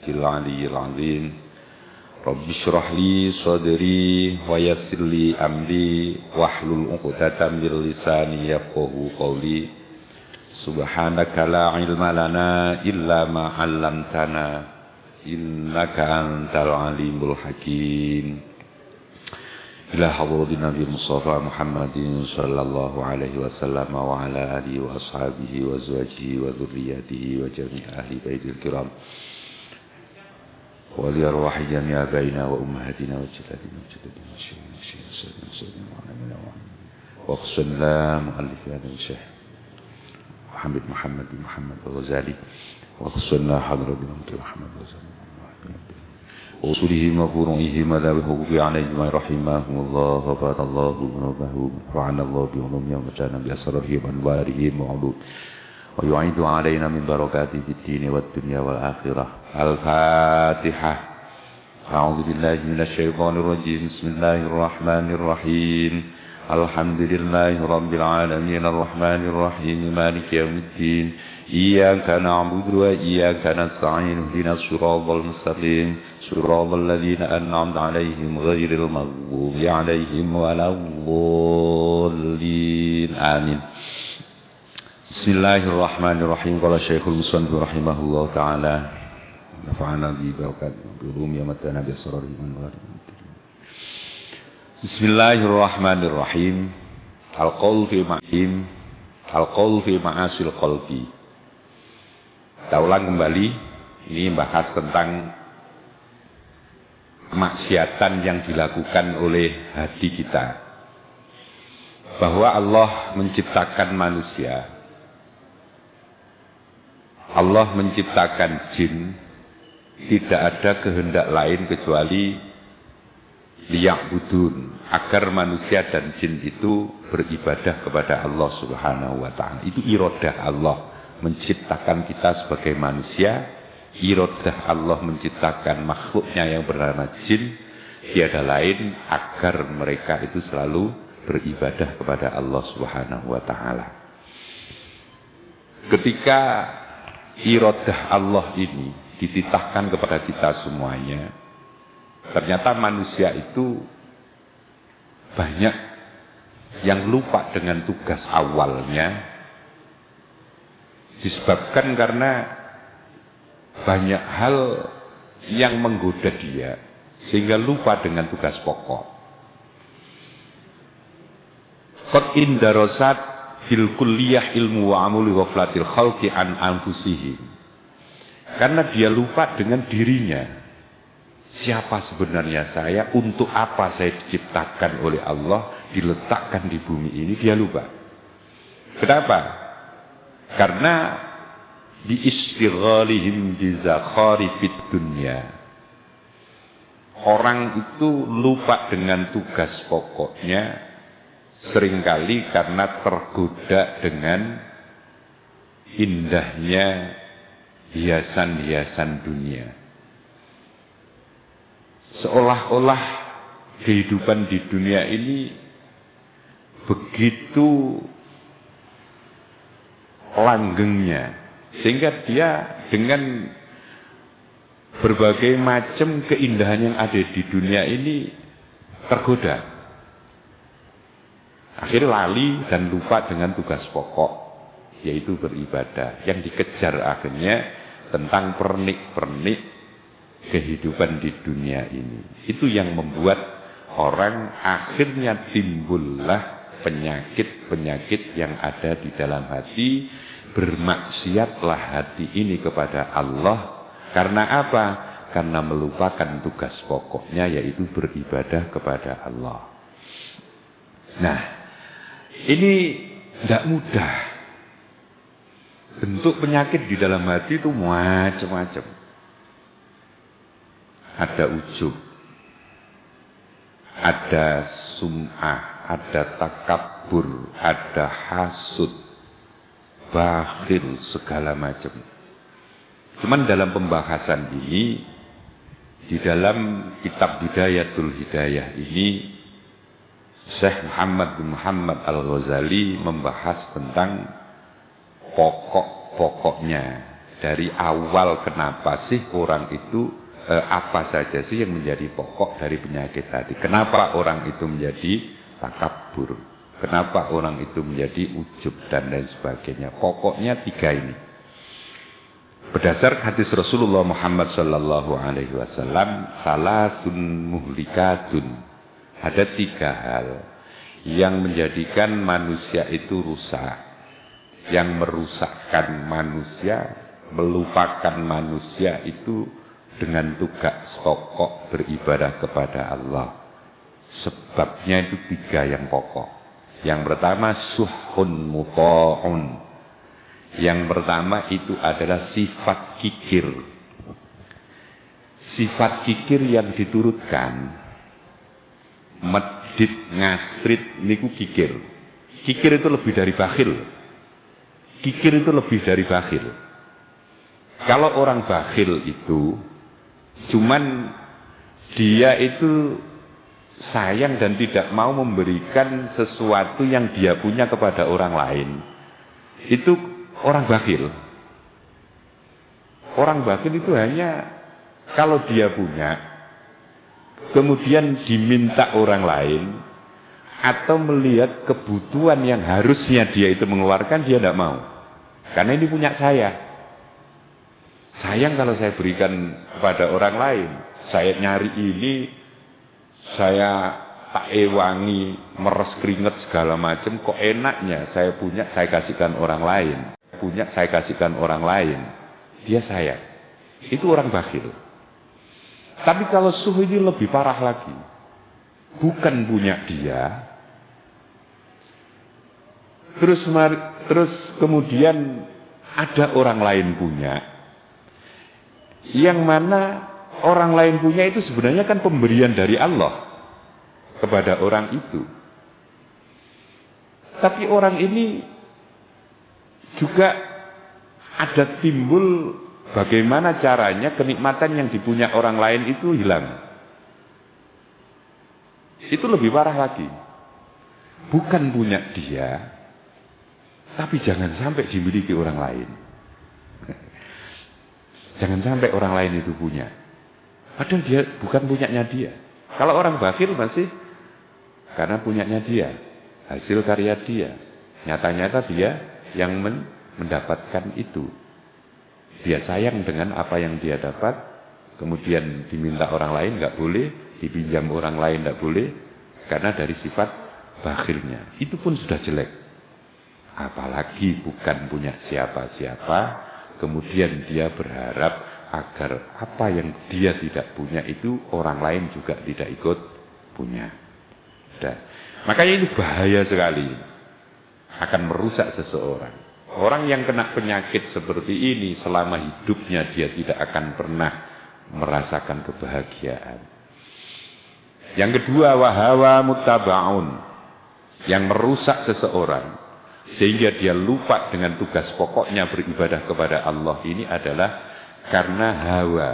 Al-Aliyyil Azim. Rabbi shrah li sadri wa yassir li amri wahlul 'uqdatam min lisani yafqahu qawli. Subhanaka la ilma lana illa ma 'allamtana innaka antal alimul hakim. Ila hadratin Nabi Mustafa Muhammadin sallallahu alaihi wasallam wa ala alihi wa ashabihi wa azwajihi wa dzurriyyatihi wa jami'i ahli baitil kiram. Wa li arwahi jami'i abaina wa ummahatina wa jaddatina wa jaddatina wa sallallahu mu'allif hadha syekh Muhammad bin Muhammad al-Ghazali wa sallallahu hadratin Muhammad al-Ghazali وصولهم وفروعهم وذوي الحقوق عليهم رحمهم الله وفات الله ذنوبهم وعنا الله بعلومهم ومتعنا بأسرارهم وأنوارهم وعلوم ويعيد علينا من بركاته في الدين والدنيا والآخرة. الفاتحة. أعوذ بالله من الشيطان الرجيم. بسم الله الرحمن الرحيم. الحمد لله رب العالمين الرحمن الرحيم مالك يوم الدين. إياك نعبد وإياك نستعين اهدنا الصراط المستقيم صراط الذين أنعمت عليهم غير المغضوب عليهم ولا الضالين آمين. بسم الله الرحمن الرحيم. قال الشيخ المصنف رحمه الله تعالى نفعنا ببركاته بعلوم ومتعنا بأسراره وأنواره. بسم الله الرحمن الرحيم. Al-qaul fi ma'asil qalbi. Kita ulang kembali, ini membahas tentang kemaksiatan yang dilakukan oleh hati kita. Bahwa Allah menciptakan manusia, Allah menciptakan jin, tidak ada kehendak lain kecuali liya'budun, agar manusia dan jin itu beribadah kepada Allah Subhanahu wa ta'ala. Itu iradah Allah menciptakan kita sebagai manusia, iradah Allah menciptakan makhluknya yang bernama jin, tiada lain agar mereka itu selalu beribadah kepada Allah Subhanahu wa ta'ala. Ketika iradah Allah ini dititahkan kepada kita semuanya, ternyata manusia itu banyak yang lupa dengan tugas awalnya, disebabkan karena banyak hal yang menggoda dia sehingga lupa dengan tugas pokok. Qad indarasat fil kulliyah ilmu wa amuli ghaflatil khalqi an anfusihim. Karena dia lupa dengan dirinya. Siapa sebenarnya saya, untuk apa saya diciptakan oleh Allah, diletakkan di bumi ini, dia lupa. Kenapa? Karena diistighalihim bizakharifid dunya. Orang itu lupa dengan tugas pokoknya seringkali karena tergoda dengan indahnya hiasan-hiasan dunia. Seolah-olah kehidupan di dunia ini begitu langgengnya, sehingga dia dengan berbagai macam keindahan yang ada di dunia ini tergoda. Akhirnya lali dan lupa dengan tugas pokok, yaitu beribadah. Yang dikejar akhirnya tentang pernik-pernik kehidupan di dunia ini. Itu yang membuat orang akhirnya timbullah penyakit-penyakit yang ada di dalam hati. Bermaksiatlah hati ini kepada Allah. Karena apa? Karena melupakan tugas pokoknya, yaitu beribadah kepada Allah. Nah, ini tidak mudah. Bentuk penyakit di dalam hati itu macam-macam. Ada ujub, ada sum'ah, ada takabur, ada hasud, bakhil, segala macam. Cuman dalam pembahasan ini, di dalam kitab Bidayatul Hidayah ini, Syekh Muhammad bin Muhammad al-Ghazali membahas tentang pokok-pokoknya dari awal kenapa sih orang itu apa saja sih yang menjadi pokok dari penyakit hati. Kenapa orang itu menjadi takabur? Kenapa orang itu menjadi ujub dan lain sebagainya? Pokoknya 3 ini. Berdasar hadis Rasulullah Muhammad sallallahu alaihi wasallam, salasun muhlikatun. Ada 3 hal yang menjadikan manusia itu rusak, yang merusakkan manusia, melupakan manusia itu dengan tugas pokok beribadah kepada Allah. Sebabnya itu 3 yang pokok. Yang pertama suhun muta'un. Yang pertama itu adalah sifat kikir. Sifat kikir yang diturutkan, medit, ngasrit, niku kikir. Kikir itu lebih dari bakhil. Kikir itu lebih dari bakhil. Kalau orang bakhil itu cuman dia itu sayang dan tidak mau memberikan sesuatu yang dia punya kepada orang lain. Itu orang bakhil. Orang bakhil itu hanya kalau dia punya, kemudian diminta orang lain, atau melihat kebutuhan yang harusnya dia itu mengeluarkan, dia tidak mau. Karena ini punya saya. Sayang kalau saya berikan kepada orang lain. Saya nyari ini, saya tak ewangi, meres keringet segala macam, kok enaknya saya punya, saya kasihkan orang lain. Punya, saya kasihkan orang lain. Dia saya. Itu orang bakhil. Tapi kalau suhu ini lebih parah lagi. Bukan punya dia. Terus kemudian ada orang lain punya. Yang mana orang lain punya itu sebenarnya kan pemberian dari Allah kepada orang itu. Tapi orang ini juga ada timbul bagaimana caranya kenikmatan yang dipunya orang lain itu hilang. Itu lebih parah lagi. Bukan punya dia, tapi jangan sampai dimiliki orang lain. Jangan sampai orang lain itu punya. Padahal dia bukan punyanya dia. Kalau orang bakhil masih karena punyanya dia, hasil karya dia. Nyata-nyata dia yang mendapatkan itu. Dia sayang dengan apa yang dia dapat, kemudian diminta orang lain nggak boleh, dipinjam orang lain nggak boleh, karena dari sifat bakhilnya. Itu pun sudah jelek. Apalagi bukan punya siapa-siapa, kemudian dia berharap agar apa yang dia tidak punya itu orang lain juga tidak ikut punya. Dan makanya ini bahaya sekali. Akan merusak seseorang. Orang yang kena penyakit seperti ini selama hidupnya dia tidak akan pernah merasakan kebahagiaan. Yang kedua, wahawa mutaba'un. Yang merusak seseorang sehingga dia lupa dengan tugas pokoknya beribadah kepada Allah ini adalah karena hawa,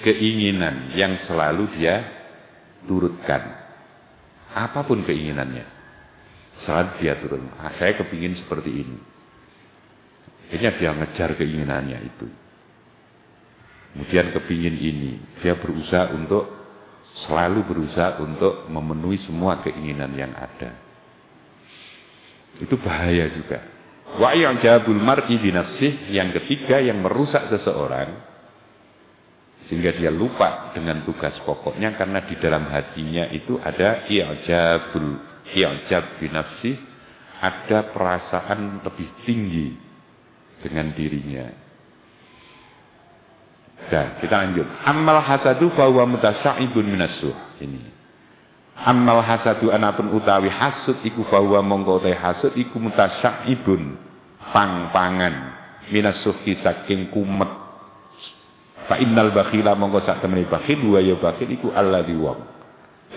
keinginan yang selalu dia turutkan. Apapun keinginannya, selalu dia turun. Saya kepingin seperti ini. Akhirnya dia ngejar keinginannya itu. Kemudian kepingin ini, dia selalu berusaha untuk memenuhi semua keinginan yang ada. Itu bahaya juga. Wa i'jabul mar'i bi nafsihi, yang ketiga yang merusak seseorang sehingga dia lupa dengan tugas pokoknya karena di dalam hatinya itu ada i'jab bi nafsihi, ada perasaan lebih tinggi dengan dirinya. Dan kita lanjut. Ammal hasadu fa huwa mutasya'ibun minasuh. Ini. Ammal hasadu anapun utawi hasud iku bahwa mongko te hasud iku mutasya'ibun pang-pangan minasuhi saking kumet. Fa innal bakhila mongko sak temene bakhil wa ya bakhil iku alladzi wong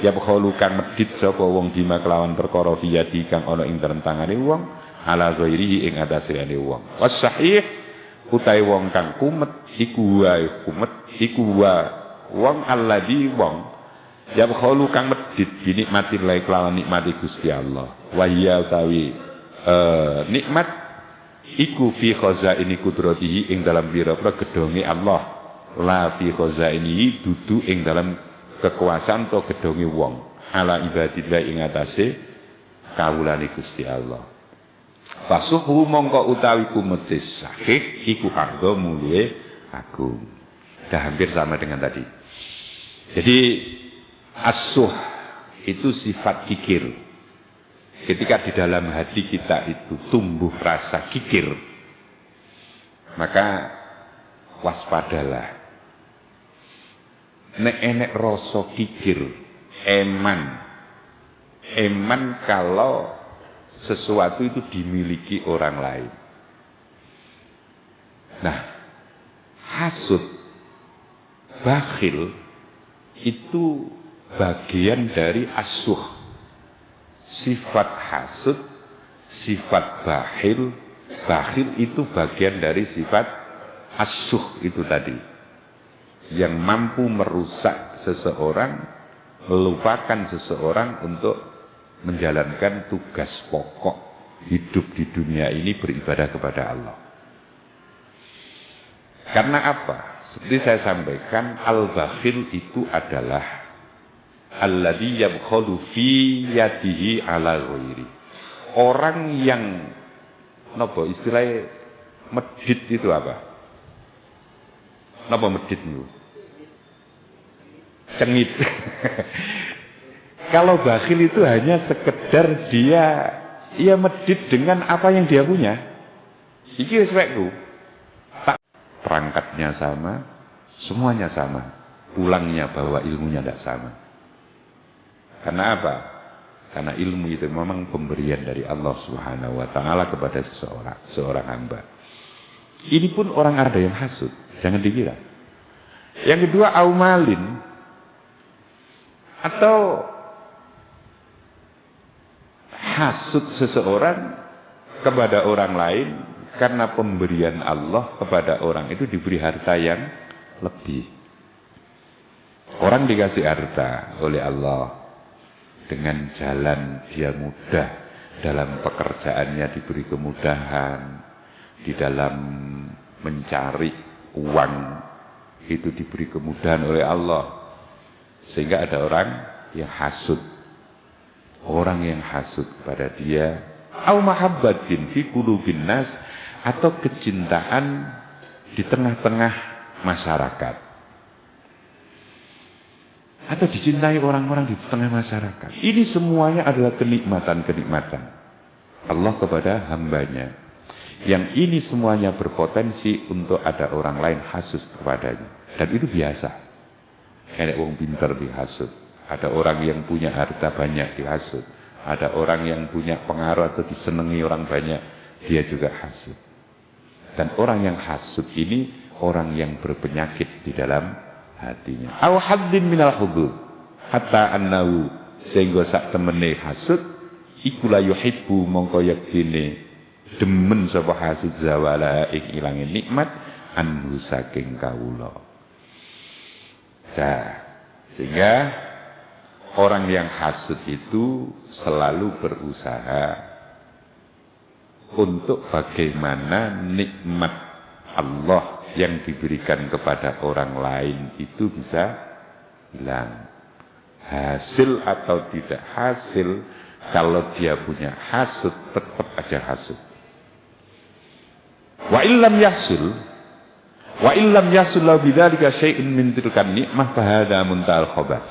ya bakhalu kang medhit sapa wong dima kelawan perkara fiyati kang ana ing dalem tangane wong ala ghairihi ing atase wong. Was sahih utahe wong kang kumet iku wa wong alladzi wong ya bakhalu kang medhit binikmati lae kelawan nikmati Gusti Allah. Wa ya utawi nikmat iku fi khazaini qudratihi ing dalam pira-pira gedonge Allah, la fi khazaini dudu ing dalam kekuasaan to gedonge wong, ala ibadillah ing atase kawulane Gusti Allah. Fasuhu mongko utawi kumetis sahih iku ardo mulue agung. Sudah hampir sama dengan tadi. Jadi asuh itu sifat kikir. Ketika di dalam hati kita itu tumbuh rasa kikir, maka waspadalah. Nek enek rasa kikir, eman kalau sesuatu itu dimiliki orang lain. Nah, hasud, bakhil itu bagian dari asuh. Sifat hasud, sifat bakhil itu bagian dari sifat asuh itu tadi. Yang mampu merusak seseorang, melupakan seseorang untuk menjalankan tugas pokok hidup di dunia ini beribadah kepada Allah. Karena apa? Seperti saya sampaikan, al-bakhil itu adalah alladzi yabkhulu fi yadihi ala ghairi. Orang yang napa istilahnya medit itu apa? Napa medit itu? Cengit. Kalau bakhil itu hanya sekedar dia medit dengan apa yang dia punya. Iki wis wekku. Tak perangkatnya sama, semuanya sama. Pulangnya bahwa ilmunya tidak sama. Karena apa? Karena ilmu itu memang pemberian dari Allah Subhanahu wa taala kepada seorang hamba. Ini pun orang ada yang hasud, jangan dikira. Yang kedua aumalin atau hasud seseorang kepada orang lain karena pemberian Allah kepada orang itu diberi harta yang lebih. Orang dikasih harta oleh Allah dengan jalan dia mudah dalam pekerjaannya, diberi kemudahan di dalam mencari uang itu diberi kemudahan oleh Allah, sehingga ada orang yang hasud. Orang yang hasud kepada dia, au mahabbatin fi qulubin nas, atau kecintaan di tengah-tengah masyarakat, atau dicintai orang-orang di tengah masyarakat. Ini semuanya adalah kenikmatan-kenikmatan Allah kepada hambanya. Yang ini semuanya berpotensi untuk ada orang lain hasud kepadanya. Dan itu biasa. Kayak wong pinter dihasud. Ada orang yang punya harta banyak dihasud. Ada orang yang punya pengaruh atau disenangi orang banyak, dia juga hasud. Dan orang yang hasud ini orang yang berpenyakit di dalam hatinya. Aw haddin minal hudud hatta annahu, sehingga sak temene hasud iku la yuhibbu mongko yaktine demen sapa hasud zawala ing ilange nikmat anhu saking kawula. Sehingga orang yang hasud itu selalu berusaha untuk bagaimana nikmat Allah yang diberikan kepada orang lain itu bisa hilang. Hasil atau tidak hasil, kalau dia punya hasud, tetap aja hasud. Wa illam yahsul lahu bidzalika syai'un min tilkan nikmah fa hadza muntahal khabas.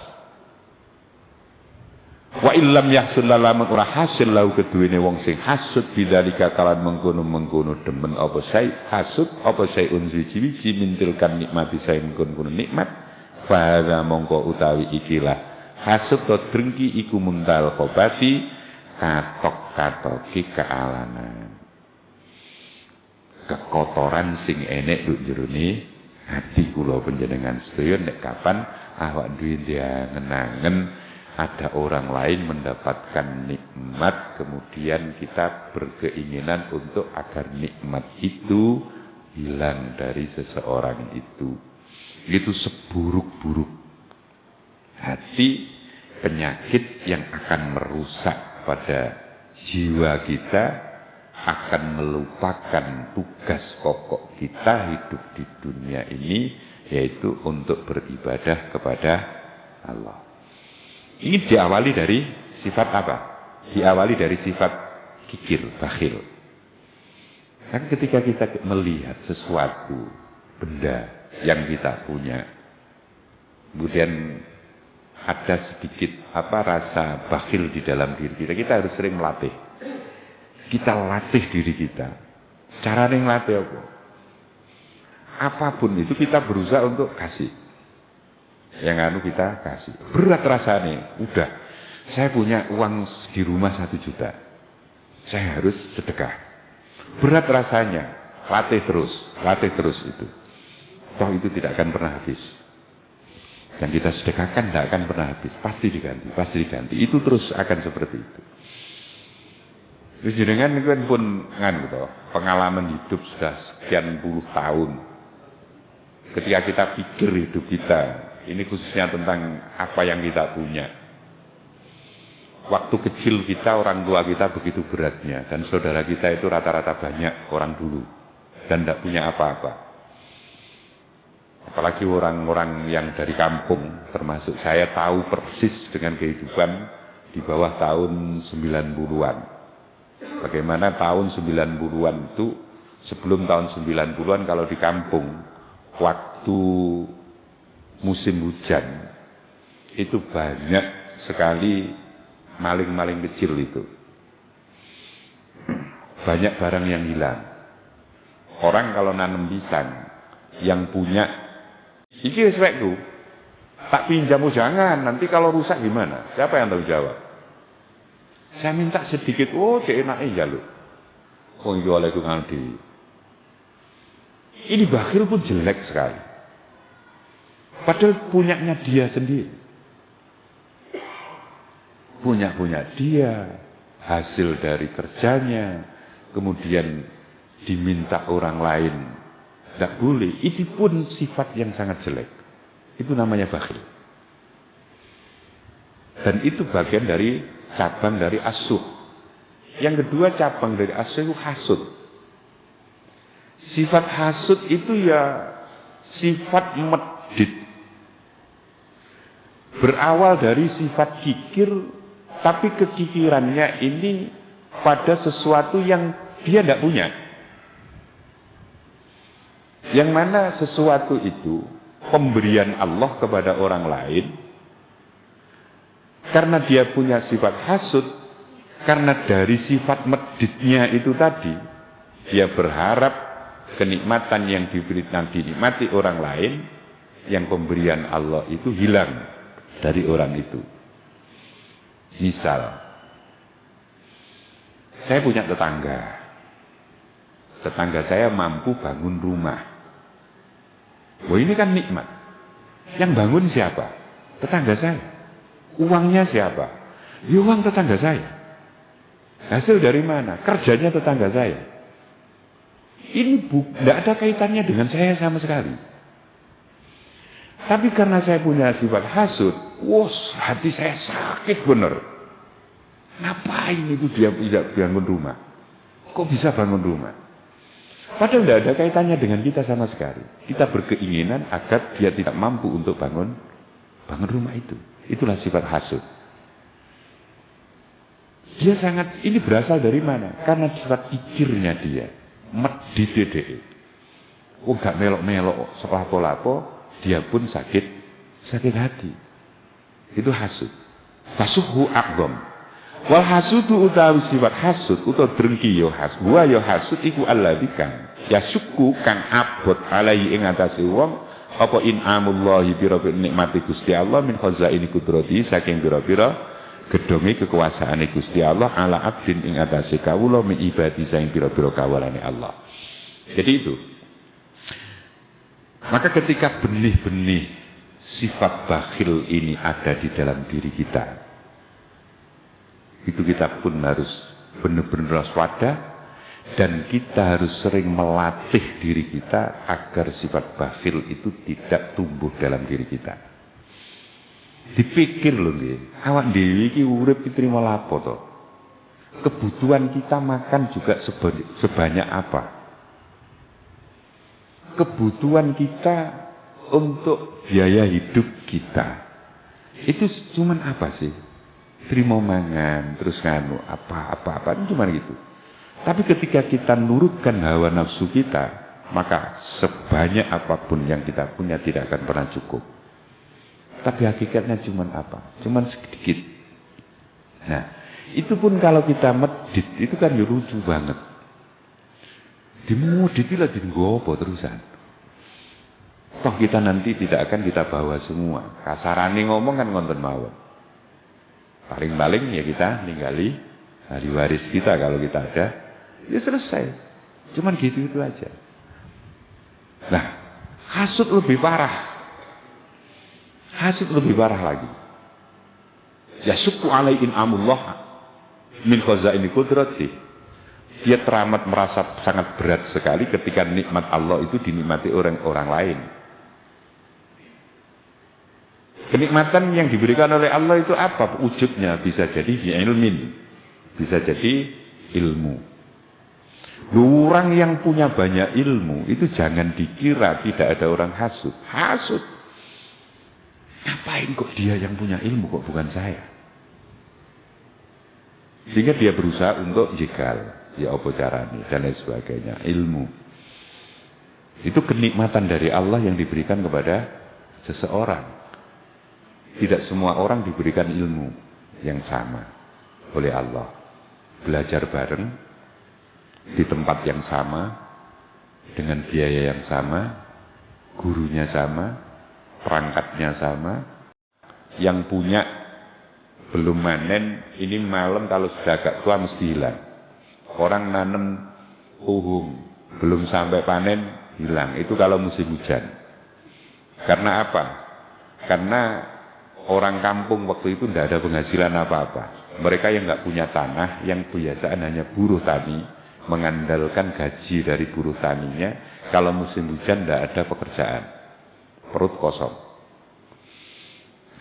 Wa illam yahsul lamun ora hasil lahu keduwene wong sing hasud bidzalika kalan mengkono-mengkono demen apa syai hasud apa syai'un wiji-wiji min tilkan nikmati syai mengkono nikmat fa hadza mongko utawi ikilah hasud to drengki iku muntahal khabati katok-katoki kealanan. Kekotoran sing enek nduk jerone ati kula panjenengan sedaya nek kapan awak duwe ngenangen ada orang lain mendapatkan nikmat, kemudian kita berkeinginan untuk agar nikmat itu hilang dari seseorang itu. Itu seburuk-buruk hati, penyakit yang akan merusak pada jiwa kita, akan melupakan tugas pokok kita hidup di dunia ini, yaitu untuk beribadah kepada Allah. Ini diawali dari sifat apa? Diawali dari sifat kikir, bakhil. Kan ketika kita melihat sesuatu benda yang kita punya, kemudian ada sedikit rasa bakhil di dalam diri kita, kita harus sering melatih. Kita latih diri kita. Caranya ngelatih apa? Apapun itu kita berusaha untuk kasih. Yang kita kasih. Berat rasanya. Udah, saya punya uang di rumah 1 juta. Saya harus sedekah. Berat rasanya. Latih terus itu. Toh itu tidak akan pernah habis. Yang kita sedekahkan tidak akan pernah habis. Pasti diganti. Itu terus akan seperti itu. Terus jenengan kan pun pengalaman hidup sudah sekian puluh tahun. Ketika kita pikir hidup kita, ini khususnya tentang apa yang kita punya. Waktu kecil kita, orang tua kita begitu beratnya, dan saudara kita itu rata-rata banyak orang dulu dan tidak punya apa-apa. Apalagi orang-orang yang dari kampung, termasuk saya tahu persis dengan kehidupan di bawah tahun 90-an. Bagaimana tahun 90-an itu, sebelum tahun 90-an kalau di kampung, waktu musim hujan, itu banyak sekali maling-maling kecil itu. Banyak barang yang hilang. Orang kalau nanam pisang, yang punya, iki wis wekku, tak pinjam, jangan, nanti kalau rusak gimana? Siapa yang tahu jawab? Saya minta sedikit, cek enaknya jaluk. Iki oleh kungan dewi. Ini bakhil pun jelek sekali. Padahal punyanya dia sendiri. Punya dia, hasil dari kerjanya, kemudian diminta orang lain. Tidak boleh. Itu pun sifat yang sangat jelek. Itu namanya bakhil. Dan itu bagian dari cabang dari asyuh. Yang kedua cabang dari asyuh itu hasud. Sifat hasud itu ya sifat medit. Berawal dari sifat kikir, tapi kekikirannya ini pada sesuatu yang dia tidak punya. Yang mana sesuatu itu pemberian Allah kepada orang lain, karena dia punya sifat hasud, karena dari sifat meditnya itu tadi, dia berharap kenikmatan yang dinikmati orang lain, yang pemberian Allah itu hilang dari orang itu. Misal, saya punya tetangga saya mampu bangun rumah. Ini kan nikmat. Yang bangun siapa? Tetangga saya. Uangnya siapa? Uang tetangga saya. Hasil dari mana? Kerjanya tetangga saya. Ini tidak ada kaitannya dengan saya sama sekali. Tapi karena saya punya sifat hasud, hati saya sakit benar. Ngapain itu dia bisa bangun rumah? Kok bisa bangun rumah? Padahal tidak ada kaitannya dengan kita sama sekali. Kita berkeinginan agar dia tidak mampu untuk bangun rumah itu. Itulah sifat hasud. Dia ini berasal dari mana? Karena sifat pikirnya dia. Medidede. Gak melok-melok selapo-lapo, dia pun sakit hati. Itu hasud. Fasuhu aqdam. Wal hasudu utawi sifat hasud utawa drengki yo hasud. Wa yo hasud iku alladzika yasukku kang abot alai ing atase wong apa in'amullahi bira-bira nikmati Gusti Allah min khazaini kudrati saking bira-bira gedonge kekuasaane Gusti Allah ala abdin ing atase kawula min ibadi saking bira-bira kawulane Allah. Jadi itu. Maka ketika benih-benih sifat bakhil ini ada di dalam diri kita, itu kita pun harus benar-benar waspada. Dan kita harus sering melatih diri kita agar sifat bakhil itu tidak tumbuh dalam diri kita. Dipikir loh nggih, awak dhewe iki urip ki trimo lapo to? Kebutuhan kita makan juga sebanyak apa? Kebutuhan kita untuk biaya hidup kita itu cuman apa sih? Terima mangan, terus nganu apa itu cuman gitu. Tapi ketika kita nurutkan hawa nafsu kita, maka sebanyak apapun yang kita punya tidak akan pernah cukup. Tapi hakikatnya cuman apa? Cuman sedikit. Nah, itu pun kalau kita medit, itu kan lucu banget. Dimudit itu lah apa terusan. Toh kita nanti tidak akan kita bawa semua. Kasarane ngomong kan ngonten mawon. Paling-paling ya kita ninggali ahli waris kita kalau kita ada. Ya selesai. Cuman gitu itu aja. Nah, hasud lebih parah. Hasud lebih parah lagi. Ya syukku alaihi amullah min khazaini qudrati. Dia teramat merasa sangat berat sekali ketika nikmat Allah itu dinikmati orang lain. Kenikmatan yang diberikan oleh Allah itu apa wujudnya? Bisa jadi ilmin, bisa jadi ilmu. Orang yang punya banyak ilmu itu jangan dikira tidak ada orang hasud. Hasud. Ngapain kok dia yang punya ilmu kok bukan saya? Sehingga dia berusaha untuk jegal. Ya apa caranya dan lain sebagainya. Ilmu itu kenikmatan dari Allah yang diberikan kepada seseorang. Tidak semua orang diberikan ilmu yang sama oleh Allah. Belajar bareng di tempat yang sama, dengan biaya yang sama, gurunya sama, perangkatnya sama. Yang punya belum manen, ini malam kalau sudah agak tua mesti hilang. Orang nanam uhung, belum sampai panen, hilang. Itu kalau musim hujan. Karena apa? Karena orang kampung waktu itu tidak ada penghasilan apa-apa. Mereka yang nggak punya tanah, yang kebiasaan hanya buruh tani, mengandalkan gaji dari buruh taninya. Kalau musim hujan tidak ada pekerjaan. Perut kosong.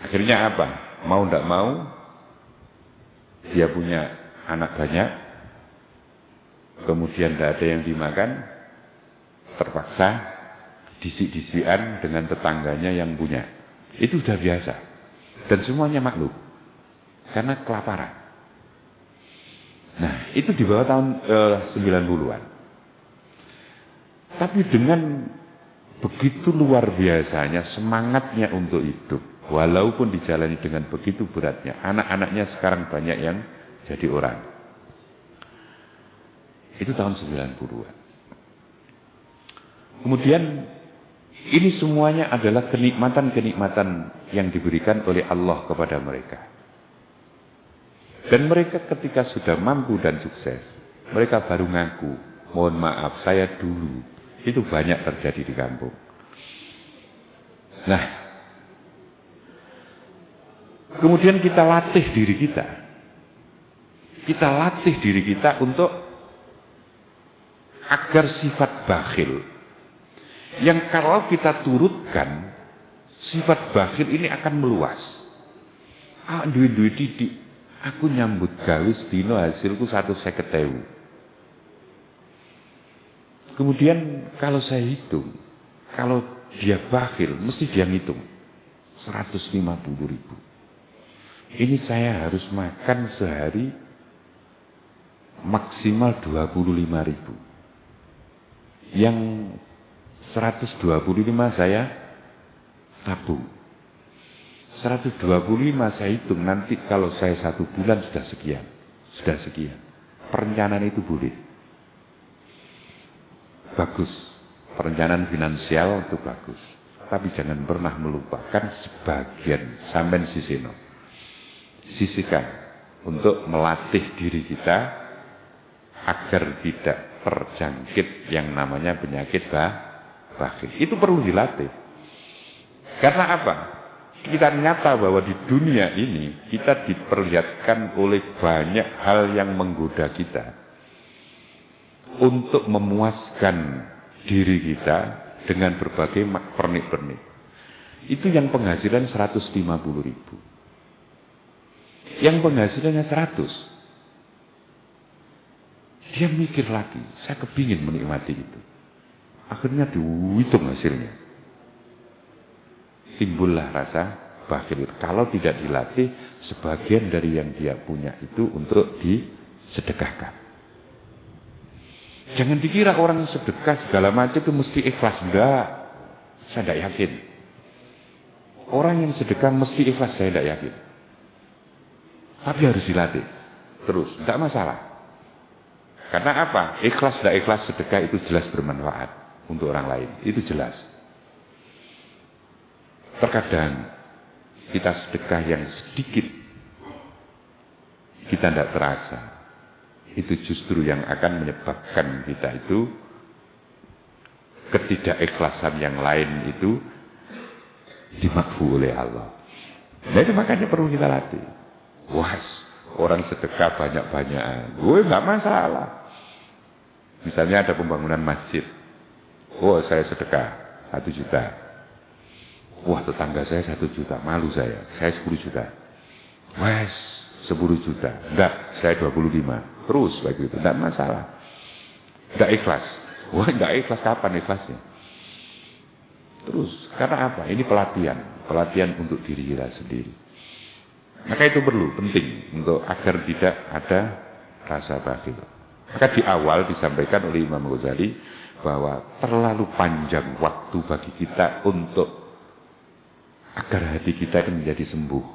Akhirnya apa? Mau tidak mau, dia punya anak banyak, kemudian tidak ada yang dimakan, terpaksa disik-disikan dengan tetangganya yang punya. Itu sudah biasa. Dan semuanya maklum. Karena kelaparan. Nah, itu di bawah tahun 90-an. Tapi dengan begitu luar biasanya semangatnya untuk hidup. Walaupun dijalani dengan begitu beratnya. Anak-anaknya sekarang banyak yang jadi orang. Itu tahun 90-an. Kemudian ini semuanya adalah kenikmatan-kenikmatan yang diberikan oleh Allah kepada mereka. Dan mereka ketika sudah mampu dan sukses, mereka baru ngaku, mohon maaf saya dulu. Itu banyak terjadi di kampung. Nah, kemudian kita latih diri kita. Kita latih diri kita untuk agar sifat bakhil yang kalau kita turutkan, sifat bakhil ini akan meluas. Duit-duit didik, aku nyambut gawe sedino hasilku 150.000. Kemudian kalau saya hitung, kalau dia bakhil, mesti dia ngitung 150.000. Ini saya harus makan sehari maksimal 25.000. Yang 125 saya tabung. 125 saya hitung nanti kalau saya 1 bulan sudah sekian. Sudah sekian. Perencanaan itu boleh. Bagus. Perencanaan finansial itu bagus. Tapi jangan pernah melupakan sebagian sampai sisino. Sisihkan untuk melatih diri kita agar tidak terjangkit yang namanya penyakit bakhil. Itu perlu dilatih. Karena apa? Kita nyata bahwa di dunia ini kita diperlihatkan oleh banyak hal yang menggoda kita untuk memuaskan diri kita dengan berbagai pernik-pernik. Itu yang penghasilan 150.000. Yang penghasilannya 100. Dia mikir lagi, saya kepingin menikmati itu. Akhirnya dihitung hasilnya. Timbullah rasa bakhil. Kalau tidak dilatih, sebagian dari yang dia punya itu untuk disedekahkan. Jangan dikira orang sedekah segala macam itu mesti ikhlas. Enggak. Saya tidak yakin. Orang yang sedekah mesti ikhlas, saya tidak yakin. Tapi harus dilatih. Terus, tidak masalah. Karena apa? Ikhlas tidak ikhlas sedekah itu jelas bermanfaat untuk orang lain. Itu jelas. Terkadang kita sedekah yang sedikit, kita tidak terasa. Itu justru yang akan menyebabkan kita itu ketidakikhlasan yang lain itu dimakfu oleh Allah. Jadi makanya perlu kita latih. Wah, orang sedekah banyak-banyak, gue nggak masalah. Misalnya ada pembangunan masjid, oh saya sedekah 1 juta. Wah, tetangga saya 1 juta, malu saya 10 juta. Wes 10 juta, enggak, saya 25. Terus begitu, enggak masalah. Enggak ikhlas. Wah, enggak ikhlas, kapan ikhlasnya? Terus, karena apa? Ini pelatihan untuk diri kita sendiri. Maka itu perlu, penting untuk agar tidak ada rasa bakhil. Maka di awal disampaikan oleh Imam Ghazali bahwa terlalu panjang waktu bagi kita untuk agar hati kita itu menjadi sembuh.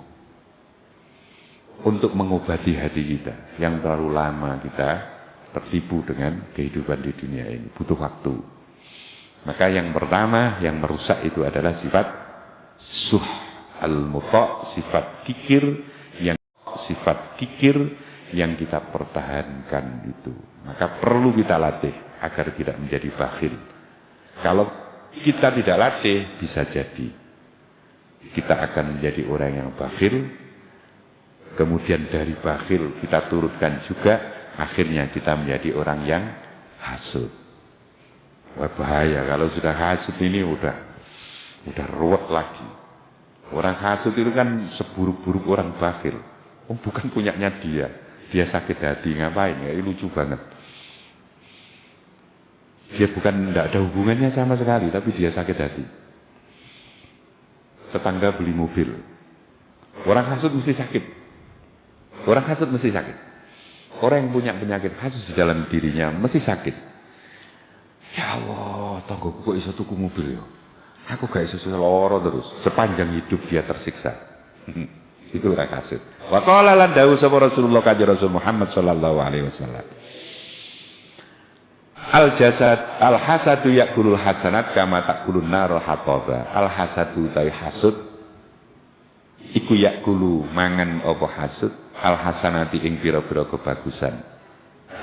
Untuk mengobati hati kita yang terlalu lama kita tertipu dengan kehidupan di dunia ini, butuh waktu. Maka yang pertama yang merusak itu adalah sifat suh al-muta', sifat kikir yang kita pertahankan itu. Maka perlu kita latih agar tidak menjadi bakhil. Kalau kita tidak latih, bisa jadi kita akan menjadi orang yang bakhil. Kemudian dari bakhil kita turutkan juga, akhirnya kita menjadi orang yang hasud. Wah, bahaya kalau sudah hasud ini udah ruwet lagi. Orang hasud itu kan seburuk-buruk orang bakhil. Oh, bukan punyanya dia. Dia sakit hati, ngapain? Ya, ini lucu banget. Dia bukan, tidak ada hubungannya sama sekali, tapi dia sakit hati. Tetangga beli mobil. Orang hasud mesti sakit. Orang hasud mesti sakit. Orang yang punya penyakit hasud di dalam dirinya mesti sakit. Ya Allah, tanggoku kok iso tuku mobil ya? Aku gak iso loro terus. Sepanjang hidup dia tersiksa. Itu orang hasud. Wa qala lan dawu sapa Rasulullah kanjeng Rasul Muhammad sallallahu alaihi wasallam. Al hasadu yakulul hasanat kama takulun narul hataba. Al hasadu tawi hasud iku yakulu mangan apa hasud al hasanati ing pira-pira kebagusan.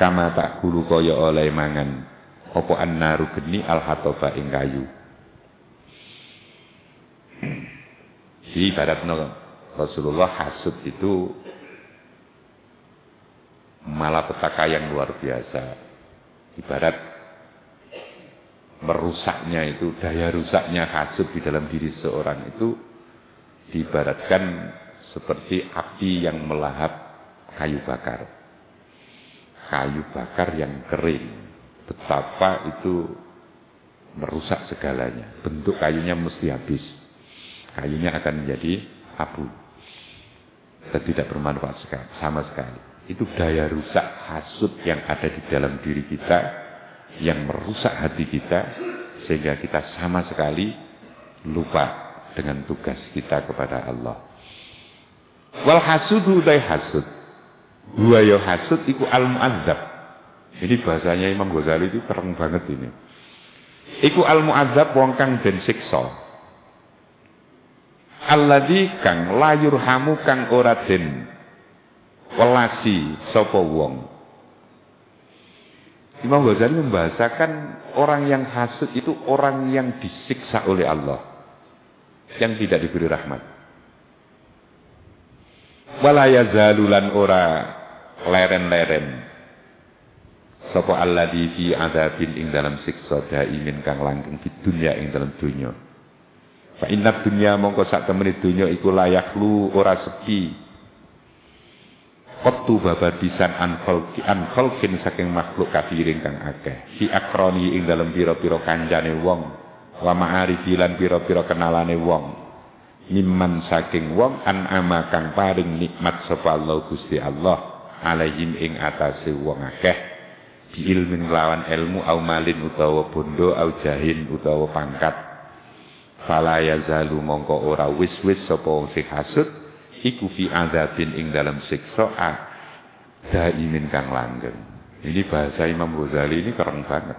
Kama takulu kaya oleh mangan apa annaru geni al hataba ing kayu. Di ibaratno Rasulullah hasud itu malapetaka yang luar biasa. Ibarat merusaknya itu, daya rusaknya hasud di dalam diri seorang itu diibaratkan seperti api yang melahap kayu bakar. Kayu bakar yang kering. Betapa itu merusak segalanya. Bentuk kayunya mesti habis. Kayunya akan menjadi abu. Dan tidak bermanfaat sama sekali. Itu daya rusak hasud yang ada di dalam diri kita, yang merusak hati kita, sehingga kita sama sekali lupa dengan tugas kita kepada Allah. Wal hasudu dai hasud. Huwa ya hasud iku al mu'adzab. Ini bahasanya Imam Ghazali itu keren banget ini. Iku al mu'adzab wong kang den siksa. Alladzi kang layur hamu kang ora den welasi sapa wong. Imam Ghazali membahasakan orang yang hasud itu orang yang disiksa oleh Allah, yang tidak diberi rahmat. Wala yazalulan ora leren-leren sapa alladzi fi adzabin ing dalam siksa daimin kang langgeng di dunya ing dalam dunya. Fa inna dunya mongko sak temene dunya iku layaklu ora sepi. Qattu bababisan an khalqin saking makhluk kafirin kang akeh. Fi akroni ing dalem pira-pira kancane wong, wa ma'arifi lan pira-pira kenalane wong. Mimman saking wong an'ama kang paring nikmat sapa Allah Gusti Allah alaihim ing atase wong akeh. Bi ilmin lawan ilmu au malin utawa bondo au jahin utawa pangkat. Fala yazalu mongko ora wis-wis sapa wong sing hasud iku fi adzabin ing dalam siksa daimin kang langgeng. Ini bahasa Imam Ghazali ini keren banget.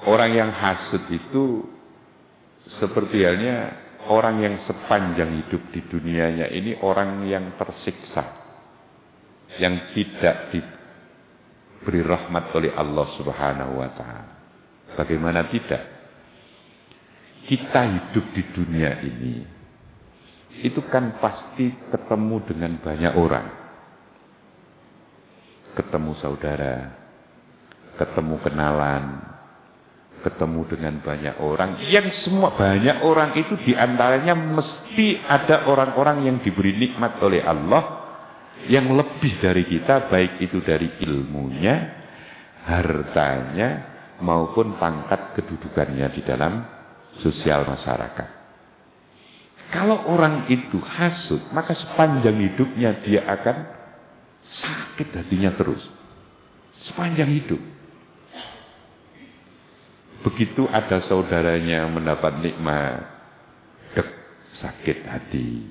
Orang yang hasud itu seperti halnya orang yang sepanjang hidup di dunianya ini orang yang tersiksa, yang tidak diberi rahmat oleh Allah Subhanahu wa taala. Bagaimana tidak? Kita hidup di dunia ini itu kan pasti ketemu dengan banyak orang. Ketemu saudara, ketemu kenalan, ketemu dengan banyak orang. Yang semua banyak orang itu diantaranya mesti ada orang-orang yang diberi nikmat oleh Allah yang lebih dari kita, baik itu dari ilmunya, hartanya, maupun pangkat kedudukannya di dalam sosial masyarakat. Kalau orang itu hasud, maka sepanjang hidupnya dia akan sakit hatinya terus. Sepanjang hidup. Begitu ada saudaranya mendapat nikmat, sakit hati.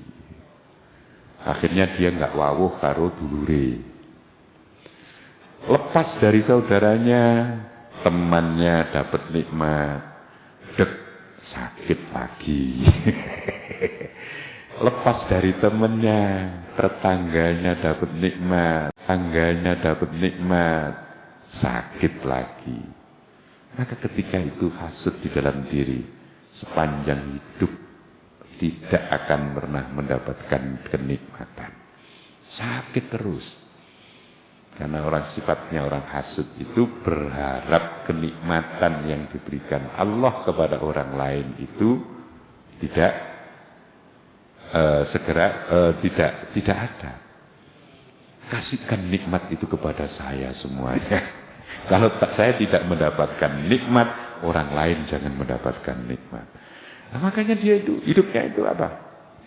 Akhirnya dia nggak wawuh karo dulure. Lepas dari saudaranya, temannya dapat nikmat, sakit lagi. Lepas dari temannya, tetangganya dapat nikmat, tangganya dapat nikmat, sakit lagi. Maka ketika itu hasud di dalam diri, sepanjang hidup tidak akan pernah mendapatkan kenikmatan. Sakit terus. Karena orang sifatnya orang hasud itu berharap kenikmatan yang diberikan Allah kepada orang lain itu tidak tidak ada. Kasihkan nikmat itu kepada saya semuanya. Kalau saya tidak mendapatkan nikmat, orang lain jangan mendapatkan nikmat. Nah, makanya dia itu hidupnya itu apa?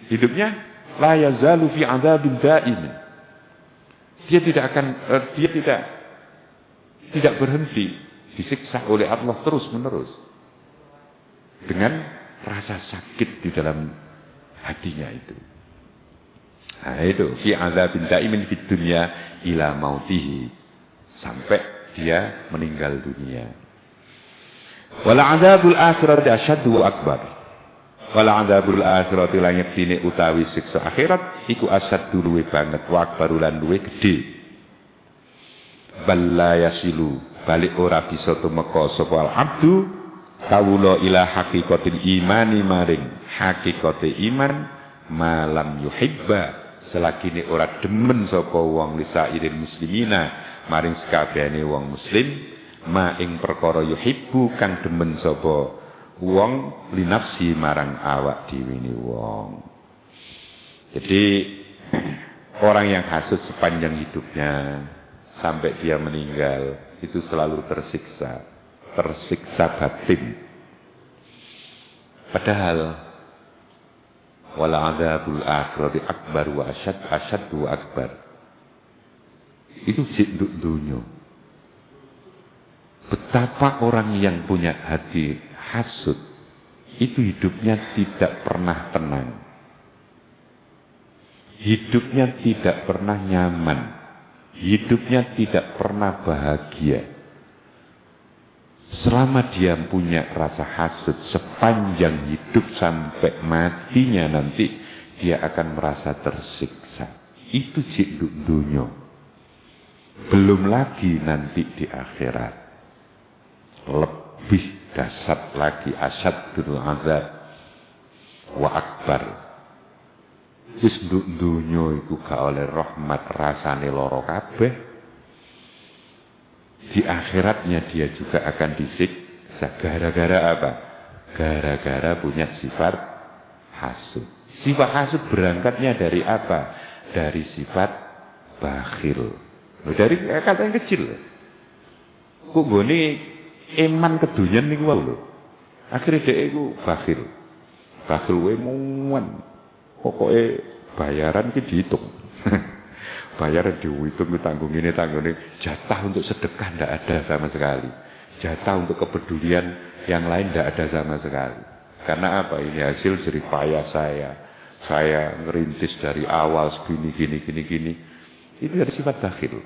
Hidupnya la yazalu fi adzabin daim. Dia tidak berhenti disiksa oleh Allah terus menerus dengan rasa sakit di dalam hatinya itu. Nah itu fi adzabin daimin fid dunya ila mautihi, sampai dia meninggal dunia. Wal adzabul akhirati asyaddu wa akbar. Wal adzabul akhirati lan yektine utawi siksa akhirat iku asyaddu luwe banget wa akbar lan luwe gedhe. Balla yasilu balik ora bisa tumeka sapa al abdu kawula ila haqiqatil imani maring hakikate iman malam yuhibba selagine ora demen sapa wong lisairil muslimina maring sakabehane wong muslim ma ing perkara yuhibbu kang demen sapa wong linafsi marang awak dhewe ne wong. Jadi orang yang hasud sepanjang hidupnya sampai dia meninggal itu selalu tersiksa batin. Padahal wal adzabul akhirati akbar wa asyaddu wa akbar. Itu hidup dunia. Betapa orang yang punya hati hasud itu hidupnya tidak pernah tenang. Hidupnya tidak pernah nyaman. Hidupnya tidak pernah bahagia. Selama dia punya rasa hasud sepanjang hidup sampai matinya nanti dia akan merasa tersiksa. Itu hidup dunia. Belum lagi nanti di akhirat. Lebih dahsyat lagi asyadul azab wa akbar. Wis dunya iku gak oleh rahmat rasane lara kabeh. Di akhiratnya dia juga akan disiksa. Gara-gara apa? Gara-gara punya sifat hasud. Sifat hasud berangkatnya dari apa? Dari sifat bakhil. Dari kata yang kecil. Kok gone eman kedunyan niku wae lho. Akhire dhek iku bakhil. Bakhil wae muan. Pokoke bayaran ki dihitung. Bayaran dihitung tanggung ini tanggung ini. Jatah untuk sedekah ndak ada sama sekali. Jatah untuk kepedulian yang lain ndak ada sama sekali. Karena apa? Ini hasil jerih payah saya. Saya ngerintis dari awal segini gini. Itu dari sifat bakhil.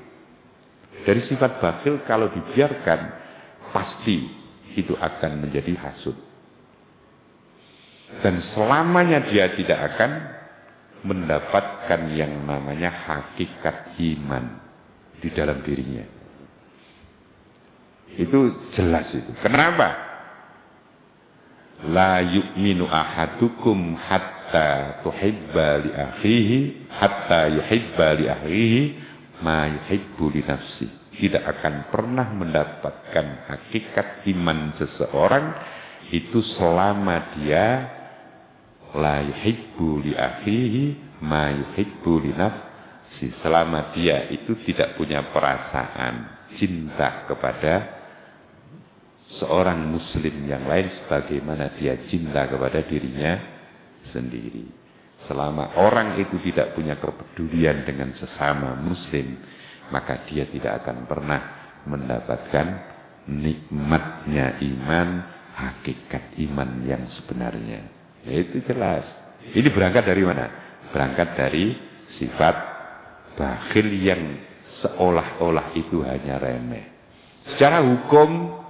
Dari sifat bakhil kalau dibiarkan pasti itu akan menjadi hasud. Dan selamanya dia tidak akan mendapatkan yang namanya hakikat iman di dalam dirinya. Itu jelas itu. Kenapa? La yu'minu ahadukum hatta tuhibba li akhihi hatta yuhibba li akhihi ma yuhibbu li nafsi. Tidak akan pernah mendapatkan hakikat iman seseorang itu selama dia la yuhibbu li akhihi ma yuhibbu li nafsi. Selama dia itu tidak punya perasaan cinta kepada seorang muslim yang lain sebagaimana dia cinta kepada dirinya sendiri. Selama orang itu tidak punya kepedulian dengan sesama muslim, maka dia tidak akan pernah mendapatkan nikmatnya iman, hakikat iman yang sebenarnya. Ya, itu jelas. Ini berangkat dari mana? Berangkat dari sifat bakhil yang seolah-olah itu hanya remeh. Secara hukum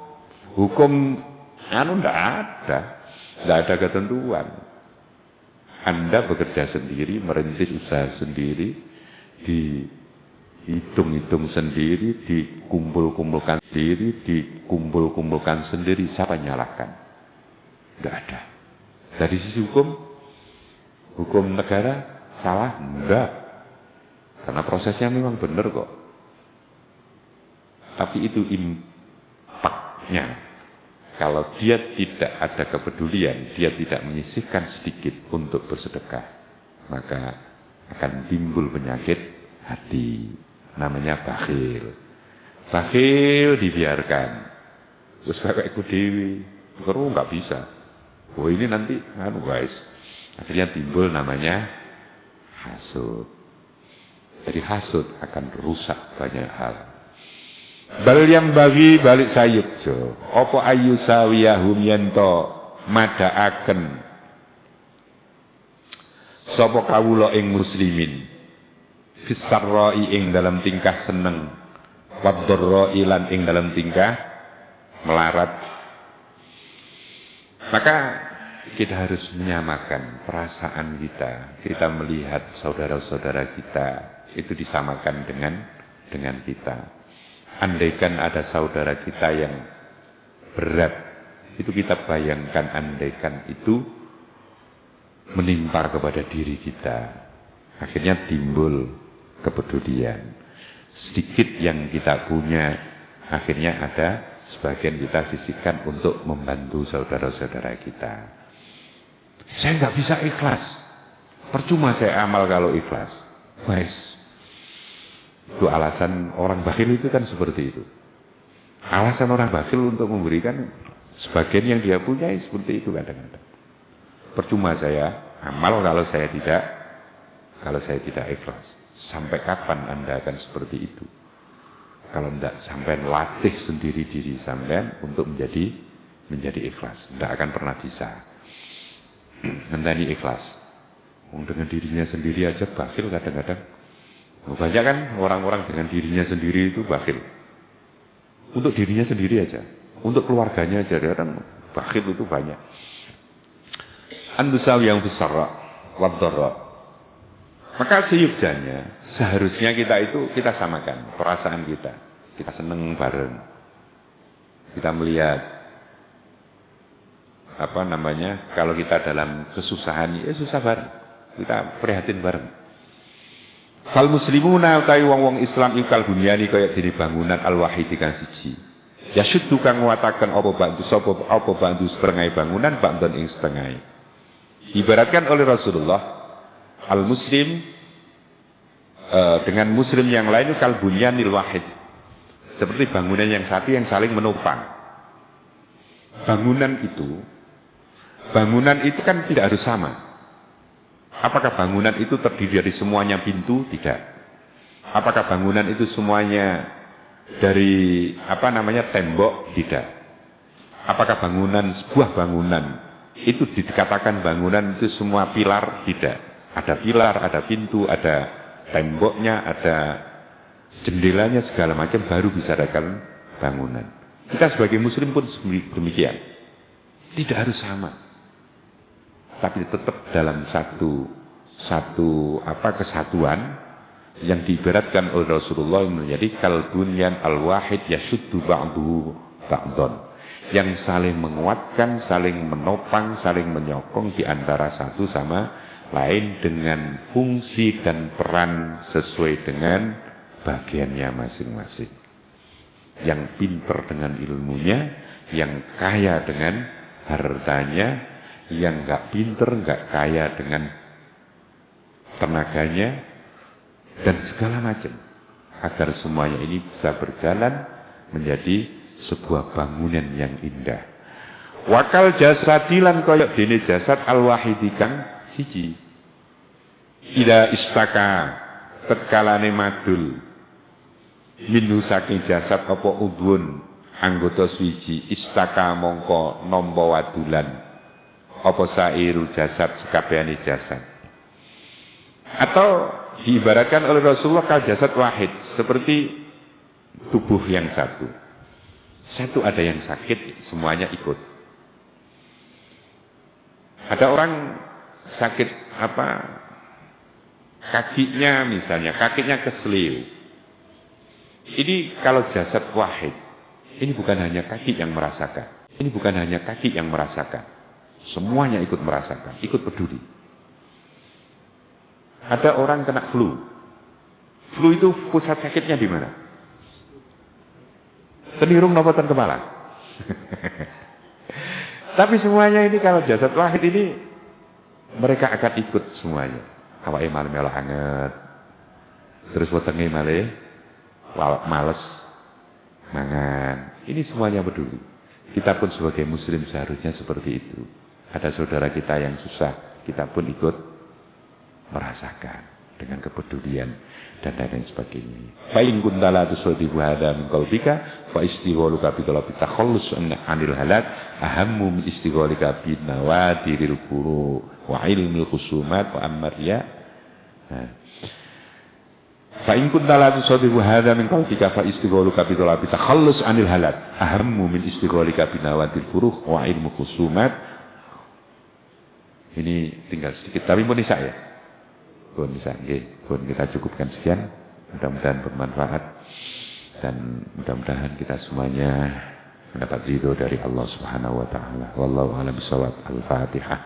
ndak ada ketentuan. Anda bekerja sendiri, merintis usaha sendiri, dihitung-hitung sendiri, dikumpul-kumpulkan sendiri, siapa nyalahkan? Enggak ada. Dari sisi hukum negara salah? Enggak. Karena prosesnya memang benar kok. Tapi itu impaknya. Kalau dia tidak ada kepedulian, dia tidak menyisihkan sedikit untuk bersedekah, maka akan timbul penyakit hati. Namanya bakhil. Bakhil dibiarkan. Terus kayak ikut dewi. Kalau nggak bisa. Oh ini nanti, guys. Akhirnya timbul namanya hasud. Jadi hasud akan rusak banyak hal. Bal yang bagi balik sayuk jo. Opo ayu sawiyahum yento madaaken. Sopo kawulo ing muslimin. Fisarroi ing dalam tingkah seneng. Wadorroi lan ing dalam tingkah melarat. Maka kita harus menyamakan perasaan kita. Kita melihat saudara-saudara kita itu disamakan dengan kita. Andaikan ada saudara kita yang berat, itu kita bayangkan andaikan itu menimpa kepada diri kita. Akhirnya timbul kepedulian. Sedikit yang kita punya, akhirnya ada sebagian kita sisihkan untuk membantu saudara-saudara kita. Saya nggak bisa ikhlas. Percuma saya amal kalau ikhlas. Wes. Itu alasan orang bakhil itu kan seperti itu. Alasan orang bakhil untuk memberikan sebagian yang dia punya seperti itu kadang-kadang. Percuma saya amal kalau saya tidak ikhlas. Sampai kapan Anda akan seperti itu? Kalau tidak sampai latih sendiri diri sampai untuk menjadi ikhlas, tidak akan pernah bisa. Ngenteni ikhlas. Dengan dirinya sendiri aja bakhil kadang-kadang. Banyak kan orang-orang dengan dirinya sendiri itu bakhil. Untuk dirinya sendiri aja. Untuk keluarganya aja. Kan bakhil itu banyak. Andusawi yang besarra waddarra. Maka seyukjanya seharusnya kita samakan perasaan kita. Kita seneng bareng. Kita melihat kalau kita dalam kesusahan, ya susah bareng. Kita prihatin bareng. Fal muslimuna utawi wong-wong Islam ikal bunyani kaya dene bangunan al-wahid kang siji. Ya syuddu kang nguwataken apa bantu setengah bangunan bantuan ing setengah. Ibaratkan oleh Rasulullah al-muslim dengan muslim yang lain itu kal bunyanil wahid. Seperti bangunan yang satu yang saling menopang. Bangunan itu kan tidak harus sama. Apakah bangunan itu terdiri dari semuanya pintu? Tidak. Apakah bangunan itu semuanya dari tembok? Tidak. Apakah sebuah bangunan itu dikatakan bangunan itu semua pilar? Tidak. Ada pilar, ada pintu, ada temboknya, ada jendelanya, segala macam baru bisa dikatakan bangunan. Kita sebagai muslim pun demikian. Tidak harus sama. Tapi tetap dalam satu kesatuan yang diibaratkan oleh Rasulullah menjadi kal bunyan al-wahid yashuddu ba'duhu ba'dhan. Yang saling menguatkan, saling menopang, saling menyokong di antara satu sama lain dengan fungsi dan peran sesuai dengan bagiannya masing-masing. Yang pinter dengan ilmunya, yang kaya dengan hartanya, yang enggak pinter, enggak kaya dengan tenaganya, dan segala macam. Agar semuanya ini bisa berjalan menjadi sebuah bangunan yang indah. Wakal jasadilan koyok dene jasad al-wahidikan siji. Ida istaka tetkalane madul minhu saking jasad apa udhun anggota swiji istaka mongko nampa wadulan apa sairu jasad sekabehane jasad. Atau diibaratkan oleh Rasulullah kal jasad wahid, seperti tubuh yang satu. Satu ada yang sakit, semuanya ikut. Ada orang sakit kakinya misalnya, kakinya keseliu. Ini kalau jasad wahid, ini bukan hanya kaki yang merasakan. Ini bukan hanya kaki yang merasakan. Semuanya ikut merasakan, ikut peduli. Ada orang kena flu. Flu itu pusat sakitnya di mana? Tenirung napa ten kepala. Tapi semuanya ini kalau jasad wahid ini mereka akan ikut semuanya. Awake malah melok anget. Terus wetenge malah males mangan. Ini semuanya peduli. Kita pun sebagai muslim seharusnya seperti itu. Ada saudara kita yang susah, kita pun ikut merasakan dengan kepedulian dan lain sebagainya. Fa in kunta la tusadibu hadza min qalbika fa istighaluka bi qalbi takhallus anil halak ahammu min istighalika bi nawadiril quru wa ilmil khusumat wa amriya. Fa in kunta la tusadibu hadza min qalbika fa istighaluka bi qalbi takhallus anil halak ahammu min istighalika bi nawadiril quru wa ilmil khusumat. Ini tinggal sedikit tapi pun bisa ya. Pun bisa, pun kita cukupkan sekian. Mudah-mudahan bermanfaat dan mudah-mudahan kita semuanya mendapat ridho dari Allah Subhanahu wa taala. Wallahu a'lam bishawab. Al-Fatihah.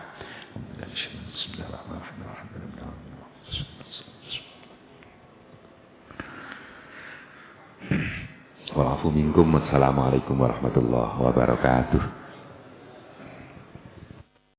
Bismillahirrahmanirrahim. Wa'afu minkum. Wassalamualaikum warahmatullahi wabarakatuh.